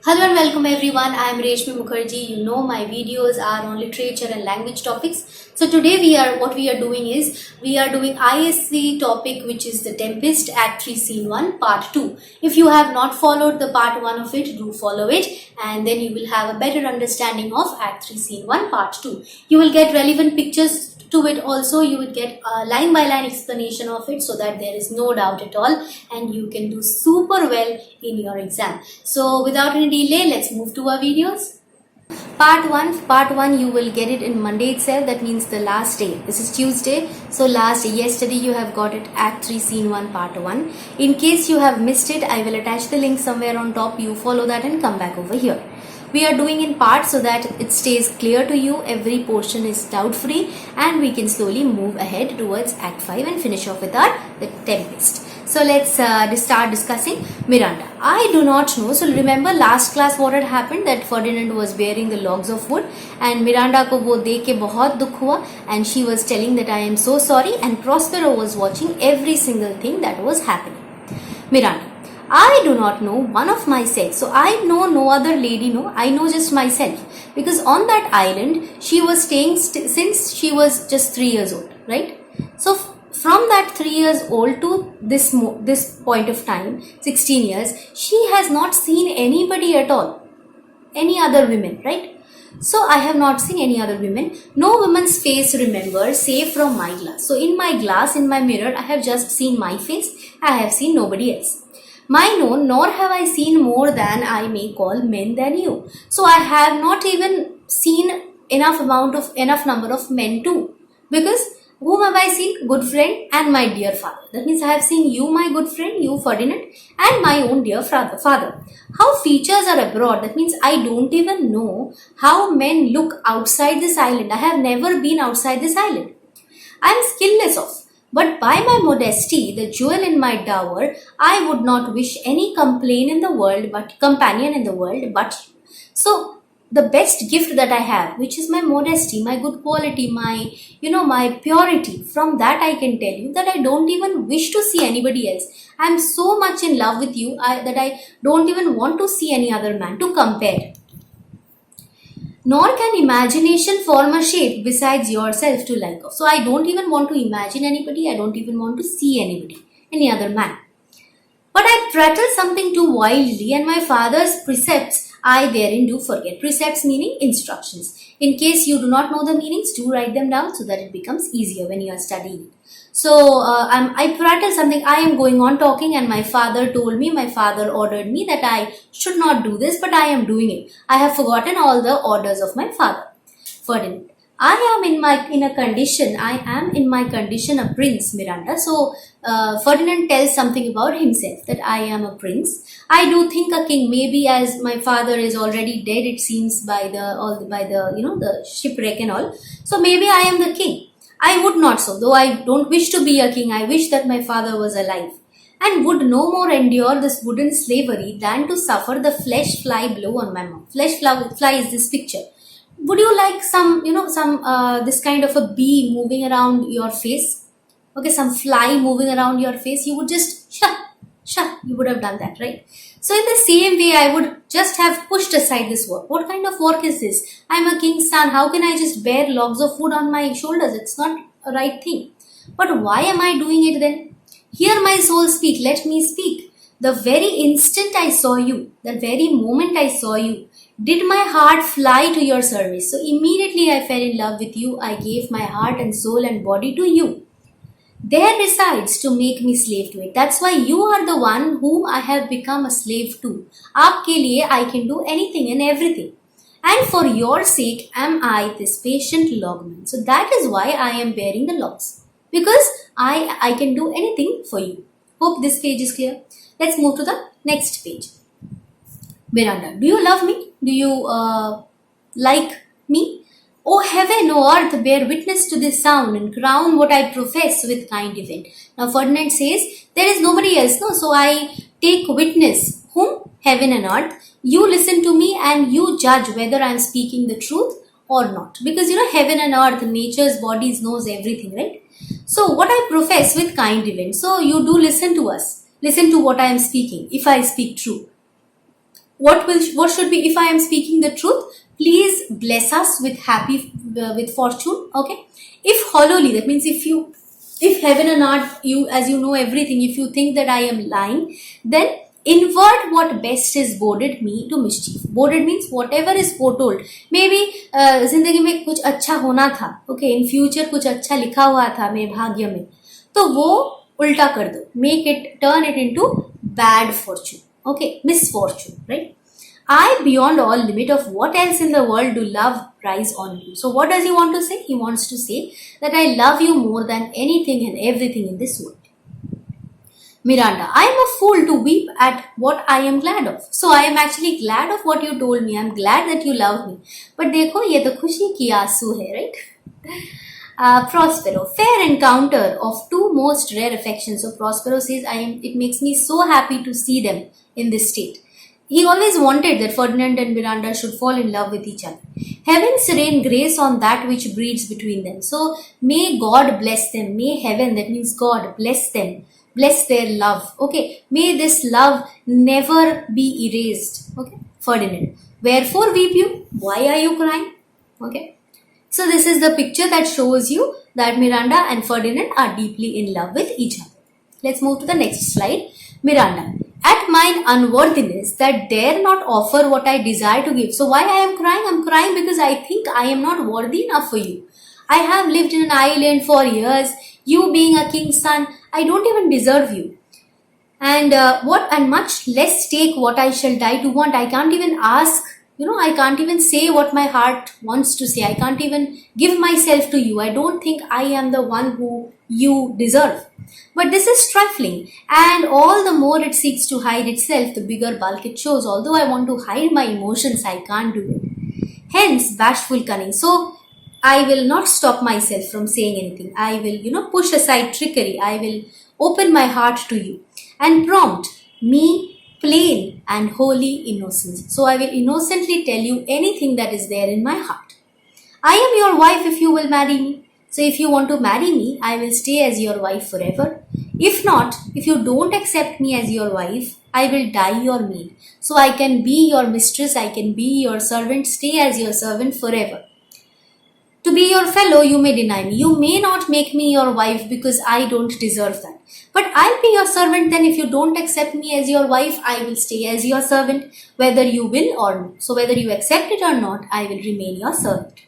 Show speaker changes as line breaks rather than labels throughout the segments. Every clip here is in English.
Hello and welcome everyone. I am Reshmi Mukherjee. You know my videos are on literature and language topics. So today we are doing ISC topic, which is the Tempest Act 3 Scene 1 Part 2. If you have not followed the Part 1 of it, do follow it, and then you will have a better understanding of Act 3 Scene 1 Part 2. You will get relevant pictures to it also. You will get a line by line explanation of it, so that there is no doubt at all and you can do super well in your exam. So without any delay, let's move to our videos. Part 1 you will get it in Monday itself. That means the last day. This is Tuesday. So yesterday you have got it, Act 3 Scene 1 Part 1. In case you have missed it, I will attach the link somewhere on top. You follow that and come back over here. We are doing in parts so that it stays clear to you. Every portion is doubt free and we can slowly move ahead towards Act 5 and finish off with the Tempest. So let's start discussing Miranda. I do not know. So remember last class what had happened, that Ferdinand was bearing the logs of wood and Miranda को वो देख के बहुत दुख हुआ and she was telling that I am so sorry, and Prospero was watching every single thing that was happening. Miranda: I do not know one of my sex. So I know no other lady, no. I know just myself. Because on that island, she was staying since she was just 3 years old, right? So from that 3 years old to this point of time, 16 years, she has not seen anybody at all. Any other women, right? So I have not seen any other women. No woman's face remember, save from my glass. So in my glass, in my mirror, I have just seen my face. I have seen nobody else. My no, nor have I seen more than I may call men than you. So I have not even seen enough number of men too. Because whom have I seen? Good friend and my dear father. That means I have seen you, my good friend, you Ferdinand, and my own dear father. How features are abroad. That means I don't even know how men look outside this island. I have never been outside this island. I am skilless of. But by my modesty, the jewel in my dower, I would not wish any companion in the world, but you. So the best gift that I have, which is my modesty, my good quality, my purity, from that I can tell you that I don't even wish to see anybody else. I am so much in love with you that I don't even want to see any other man to compare. Nor can imagination form a shape besides yourself to like of. So I don't even want to imagine anybody. I don't even want to see anybody, any other man. But I prattle something too wildly, and my father's precepts I therein do forget. Precepts meaning instructions. In case you do not know the meanings, do write them down so that it becomes easier when you are studying. So I prattle something. I am going on talking, and my father ordered me that I should not do this, but I am doing it. I have forgotten all the orders of my father. Ferdinand: I am in my condition a prince, Miranda. So Ferdinand tells something about himself, that I am a prince. I do think a king. Maybe as my father is already dead, it seems by the shipwreck and all. So maybe I am the king. I would not so, though I don't wish to be a king. I wish that my father was alive, and would no more endure this wooden slavery than to suffer the flesh fly blow on my mouth. Fly is this picture. Would you like some this kind of a bee moving around your face? Okay, some fly moving around your face. You would just shut. You would have done that, right? So in the same way, I would just have pushed aside this work. What kind of work is this? I am a king's son. How can I just bear logs of wood on my shoulders? It's not a right thing. But why am I doing it then? Hear my soul speak. Let me speak. The very instant I saw you, the very moment I saw you, did my heart fly to your service. So immediately I fell in love with you. I gave my heart and soul and body to you. There resides to make me slave to it. That's why you are the one whom I have become a slave to. Aapke liye I can do anything and everything. And for your sake am I this patient logman. So that is why I am bearing the logs. Because I can do anything for you. Hope this page is clear. Let's move to the next page. Miranda: do you love me? Do you like me? O heaven, O earth, bear witness to this sound and crown what I profess with kind event. Now Ferdinand says, there is nobody else, no? So I take witness. Whom? Heaven and earth. You listen to me and you judge whether I am speaking the truth or not. Because heaven and earth, nature's bodies knows everything, right? So what I profess with kind event. So you do listen to us. Listen to what I am speaking, if I speak true. what should be, if I am speaking the truth, please bless us with with fortune. Okay, if hollowly, that means if heaven and earth, you, as you know everything, if you think that I am lying, then invert what best is boded me to mischief. Boded means whatever is foretold, maybe जिंदगी में कुछ अच्छा होना था, okay, in future कुछ अच्छा लिखा हुआ था मेरे भाग्य में, तो वो उल्टा कर दो, make it, turn it into bad fortune, okay, misfortune, right? I, beyond all limit of what else in the world, do love rise on you. So what does he want to say? He wants to say that I love you more than anything and everything in this world. Miranda, I am a fool to weep at what I am glad of. So I am actually glad of what you told me. I am glad that you love me. But देखो ये तो खुशी की आंसू है, right? Prospero, fair encounter of two most rare affections. So Prospero says, it makes me so happy to see them in this state. He always wanted that Ferdinand and Miranda should fall in love with each other. Heavens rain grace on that which breeds between them. So may God bless them. May heaven, that means God, bless them. Bless their love. Okay. May this love never be erased. Okay. Ferdinand. Wherefore weep you? Why are you crying? Okay. So this is the picture that shows you that Miranda and Ferdinand are deeply in love with each other. Let's move to the next slide. Miranda. At mine unworthiness that dare not offer what I desire to give. So why I am crying? I am crying because I think I am not worthy enough for you. I have lived in an island for years. You being a king's son, I don't even deserve you. And much less take what I shall die to want. I can't even ask, I can't even say what my heart wants to say. I can't even give myself to you. I don't think I am the one who you deserve. But this is trifling, and all the more it seeks to hide itself, the bigger bulk it shows. Although I want to hide my emotions, I can't do it. Hence, bashful cunning. So, I will not stop myself from saying anything. I will, push aside trickery. I will open my heart to you and prompt me plain and holy innocence. So, I will innocently tell you anything that is there in my heart. I am your wife if you will marry me. So if you want to marry me, I will stay as your wife forever. If not, if you don't accept me as your wife, I will die your maid. So I can be your mistress, I can be your servant, stay as your servant forever. To be your fellow, you may deny me. You may not make me your wife because I don't deserve that. But I'll be your servant then. If you don't accept me as your wife, I will stay as your servant, whether you will or not. So whether you accept it or not, I will remain your servant.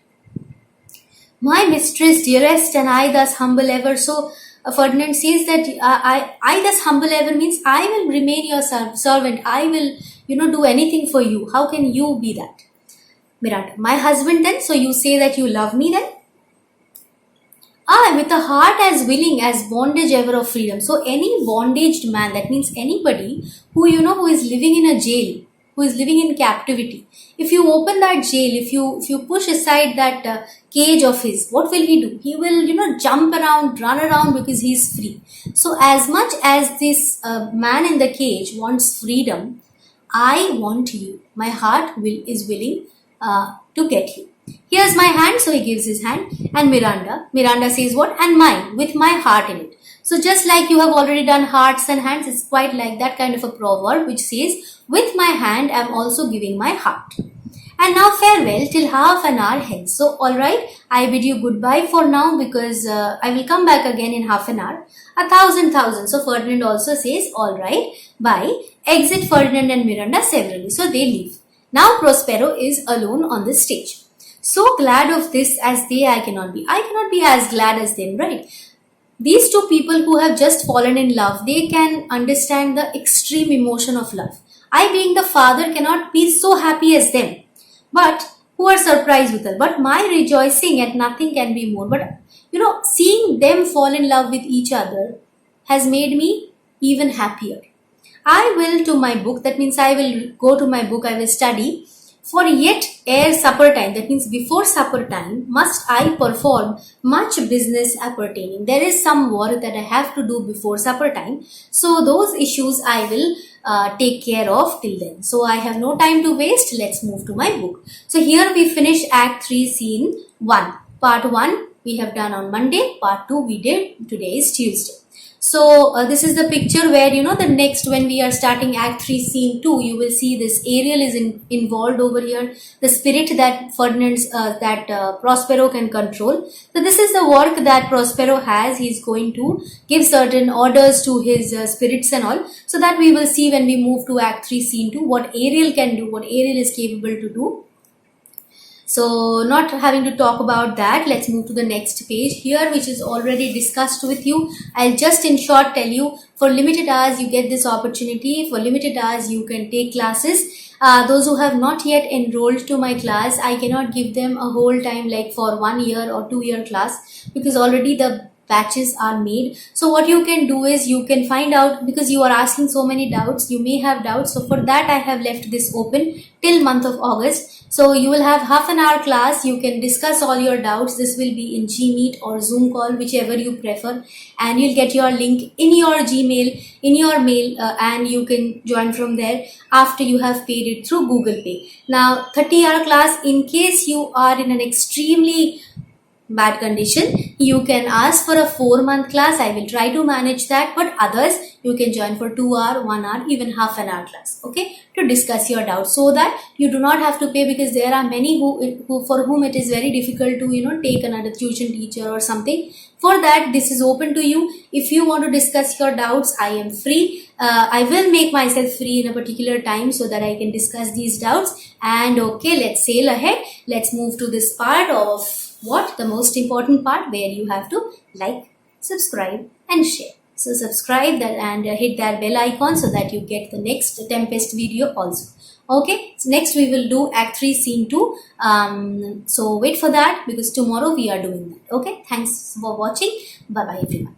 My mistress, dearest, and I thus humble ever. So Ferdinand says that I thus humble ever means I will remain your servant. I will, do anything for you. How can you be that? Miranda, my husband then. So you say that you love me then? With a heart as willing as bondage ever of freedom. So any bondaged man, that means anybody who, who is living in a jail, who is living in captivity. If you open that jail, if you push aside that cage of his, what will he do? He will, jump around, run around because he is free. So as much as this man in the cage wants freedom, I want you. My heart is willing to get you. Here's my hand, so he gives his hand. And Miranda says what? And mine, with my heart in it. So just like you have already done hearts and hands, it's quite like that kind of a proverb which says, with my hand, I'm also giving my heart. And now farewell till half an hour hence. So alright, I bid you goodbye for now because I will come back again in half an hour. 1,000,000. So Ferdinand also says, alright, bye. Exit Ferdinand and Miranda severally. So they leave. Now Prospero is alone on the stage. So glad of this as I cannot be. I cannot be as glad as them, right? These two people who have just fallen in love, they can understand the extreme emotion of love. I, being the father, cannot be so happy as them, but who are surprised with her. But my rejoicing at nothing can be more. But, seeing them fall in love with each other has made me even happier. I will to my book, that means I will go to my book, I will study. For yet ere supper time, that means before supper time, must I perform much business appertaining. There is some work that I have to do before supper time. So those issues I will take care of till then. So I have no time to waste. Let's move to my book. So here we finish Act 3, Scene 1. Part 1 we have done on Monday. Part 2 we did. Today is Tuesday. So this is the picture where, the next, when we are starting Act 3 Scene 2, you will see this Ariel is involved over here, the spirit that Prospero can control. So this is the work that Prospero has. He's going to give certain orders to his spirits and all, so that we will see when we move to Act 3 Scene 2 what Ariel can do, what Ariel is capable to do. So not having to talk about that, let's move to the next page here, which is already discussed with you. I'll just in short tell you, for limited hours you get this opportunity. For limited hours you can take classes. Those who have not yet enrolled to my class, I cannot give them a whole time like for 1 year or 2 year class, because already the batches are made. So what you can do is you can find out, because you are asking so many doubts, you may have doubts. So for that I have left this open till month of August. So you will have half an hour class. You can discuss all your doubts. This will be in Gmeet or Zoom call, whichever you prefer, and you'll get your link in your Gmail, in your mail, and you can join from there after you have paid it through Google Pay. Now 30-hour class, in case you are in an extremely bad condition, you can ask for a 4-month class. I will try to manage that, but others you can join for 2 hour, 1 hour, even half an hour class, okay, to discuss your doubts, so that you do not have to pay, because there are many who for whom it is very difficult to take another tuition teacher or something. For that, this is open to you. If you want to discuss your doubts, I am free. I will make myself free in a particular time so that I can discuss these doubts. And okay, let's sail ahead. Let's move to this part of the most important part, where you have to like, subscribe and share. So subscribe that and hit that bell icon so that you get the next Tempest video also. Okay, so next we will do Act 3 Scene 2. So wait for that, because tomorrow we are doing that. Okay, thanks for watching. Bye bye everyone.